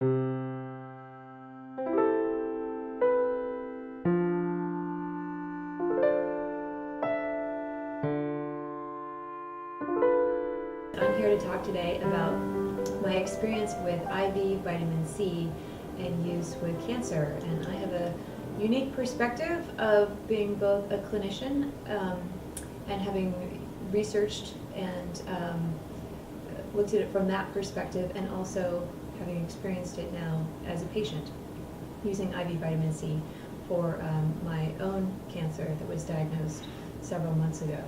I'm here to talk today about my experience with IV vitamin C and use with cancer. And I have a unique perspective of being both a clinician and having researched and looked at it from that perspective, and also having experienced it now as a patient using IV vitamin C for my own cancer that was diagnosed several months ago.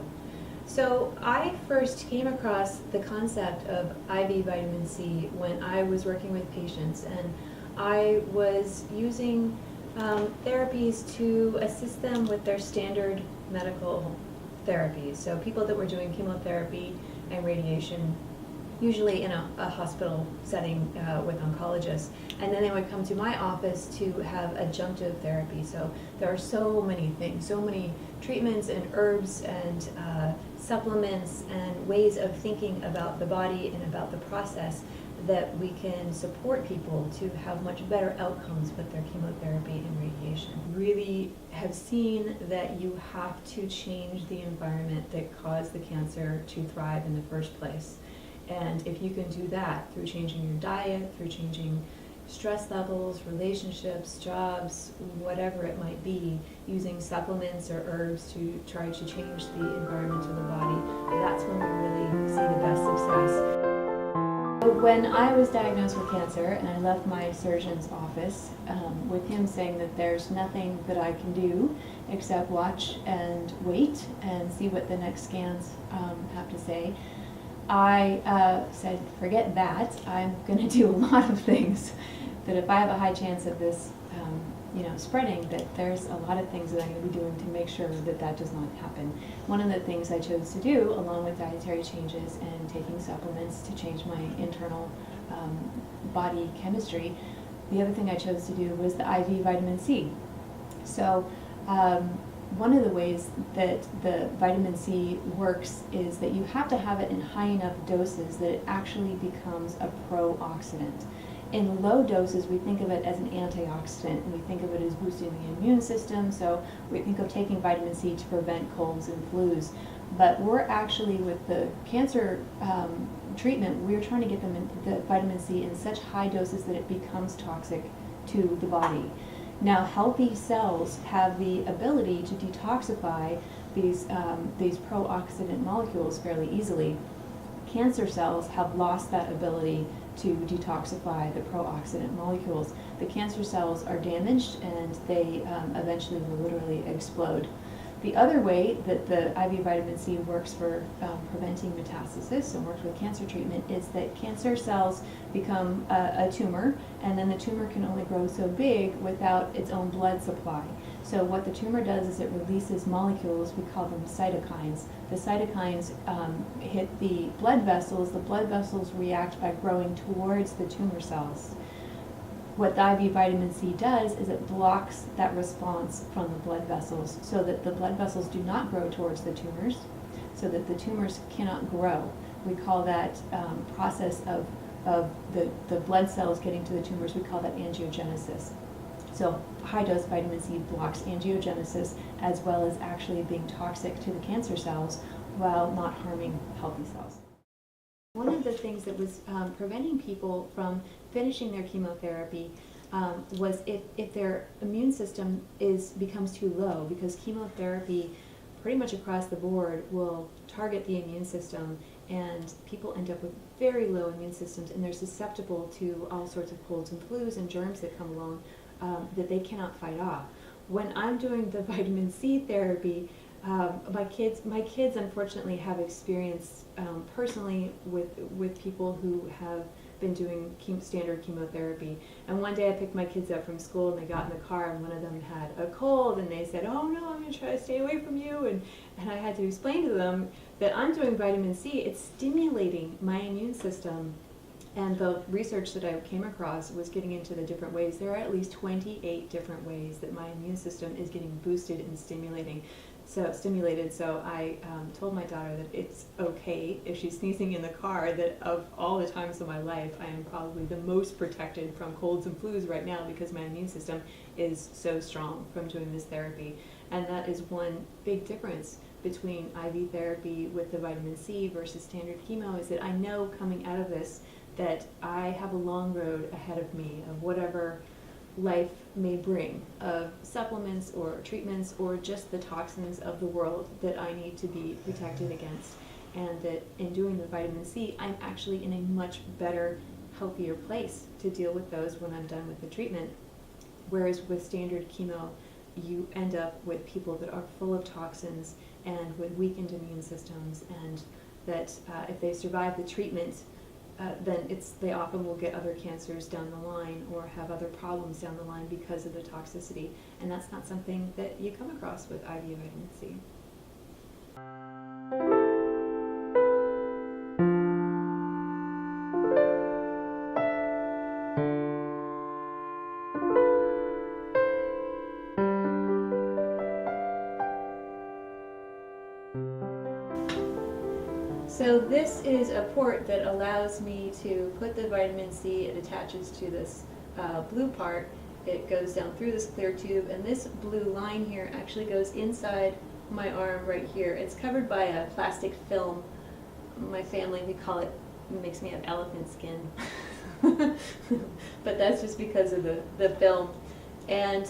So I first came across the concept of IV vitamin C when I was working with patients, and I was using therapies to assist them with their standard medical therapies. So people that were doing chemotherapy and radiation, usually in a hospital setting with oncologists, and then they would come to my office to have adjunctive therapy. So there are so many things, so many treatments and herbs and supplements and ways of thinking about the body and about the process that we can support people to have much better outcomes with their chemotherapy and radiation. Really have seen that you have to change the environment that caused the cancer to thrive in the first place. And if you can do that through changing your diet, through changing stress levels, relationships, jobs, whatever it might be, using supplements or herbs to try to change the environment of the body, that's when we really see the best success. When I was diagnosed with cancer and I left my surgeon's office with him saying that there's nothing that I can do except watch and wait and see what the next scans have to say, I said, forget that, I'm going to do a lot of things. That if I have a high chance of this spreading, that there's a lot of things that I'm going to be doing to make sure that that does not happen. One of the things I chose to do, along with dietary changes and taking supplements to change my internal body chemistry, the other thing I chose to do was the IV vitamin C. So one of the ways that the vitamin C works is that you have to have it in high enough doses that it actually becomes a pro-oxidant. In low doses, we think of it as an antioxidant, and we think of it as boosting the immune system, so we think of taking vitamin C to prevent colds and flus. But we're actually, with the cancer treatment, we're trying to get them the vitamin C in such high doses that it becomes toxic to the body. Now, healthy cells have the ability to detoxify these pro-oxidant molecules fairly easily. Cancer cells have lost that ability to detoxify the pro-oxidant molecules. The cancer cells are damaged and they eventually will literally explode. The other way that the IV vitamin C works for preventing metastasis and works with cancer treatment is that cancer cells become a tumor, and then the tumor can only grow so big without its own blood supply. So what the tumor does is it releases molecules, we call them cytokines. The cytokines hit the blood vessels react by growing towards the tumor cells. What the IV vitamin C does is it blocks that response from the blood vessels so that the blood vessels do not grow towards the tumors, so that the tumors cannot grow. We call that process of the blood cells getting to the tumors, we call that angiogenesis. So high-dose vitamin C blocks angiogenesis as well as actually being toxic to the cancer cells while not harming healthy cells. One of the things that was preventing people from finishing their chemotherapy was if their immune system becomes too low, because chemotherapy pretty much across the board will target the immune system, and people end up with very low immune systems, and they're susceptible to all sorts of colds and flus and germs that come along that they cannot fight off. When I'm doing the vitamin C therapy, my kids unfortunately have experienced personally with people who have been doing standard chemotherapy. And one day I picked my kids up from school and they got in the car, and one of them had a cold, and they said, "Oh no, I'm going to try to stay away from you." And I had to explain to them that I'm doing vitamin C. It's stimulating my immune system. And the research that I came across was getting into the different ways. There are at least 28 different ways that my immune system is getting boosted and stimulating. stimulated. So I told my daughter that it's okay if she's sneezing in the car, that of all the times of my life, I am probably the most protected from colds and flus right now because my immune system is so strong from doing this therapy. And that is one big difference between IV therapy with the vitamin C versus standard chemo, is that I know coming out of this that I have a long road ahead of me of whatever life may bring, of supplements or treatments or just the toxins of the world that I need to be protected against. And that in doing the vitamin C, I'm actually in a much better, healthier place to deal with those when I'm done with the treatment. Whereas with standard chemo, you end up with people that are full of toxins and with weakened immune systems, and that if they survive the treatment, then they often will get other cancers down the line or have other problems down the line because of the toxicity. And that's not something that you come across with IV vitamin C. So this is a port that allows me to put the vitamin C. It attaches to this blue part. It goes down through this clear tube, and this blue line here actually goes inside my arm right here. It's covered by a plastic film. My family, we call it makes me have elephant skin. But that's just because of the film. And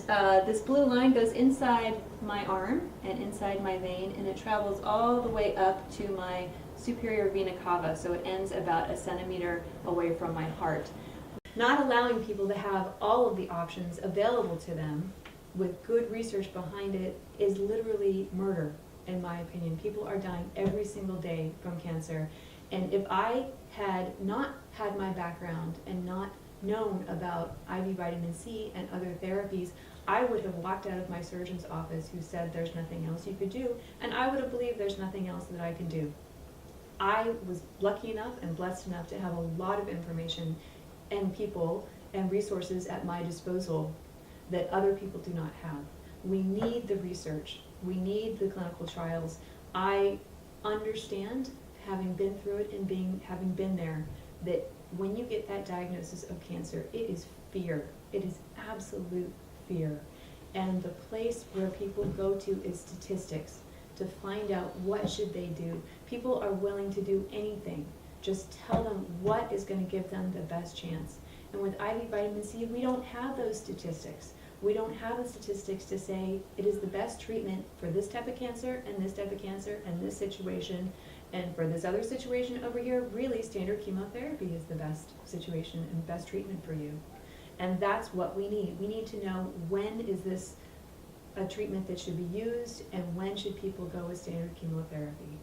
this blue line goes inside my arm and inside my vein, and it travels all the way up to my superior vena cava, so it ends about 1 centimeter away from my heart. Not allowing people to have all of the options available to them with good research behind it is literally murder, in my opinion. People are dying every single day from cancer. And if I had not had my background and not known about IV vitamin C and other therapies, I would have walked out of my surgeon's office who said there's nothing else you could do, and I would have believed there's nothing else that I can do. I was lucky enough and blessed enough to have a lot of information and people and resources at my disposal that other people do not have. We need the research. We need the clinical trials. I understand, having been through it and having been there, that when you get that diagnosis of cancer, it is fear. It is absolute fear. And the place where people go to is statistics to find out what should they do. People are willing to do anything. Just tell them what is going to give them the best chance. And with IV vitamin C, we don't have those statistics. We don't have the statistics to say it is the best treatment for this type of cancer and this type of cancer and this situation. And for this other situation over here, really standard chemotherapy is the best situation and best treatment for you. And that's what we need. We need to know, when is this a treatment that should be used, and when should people go with standard chemotherapy.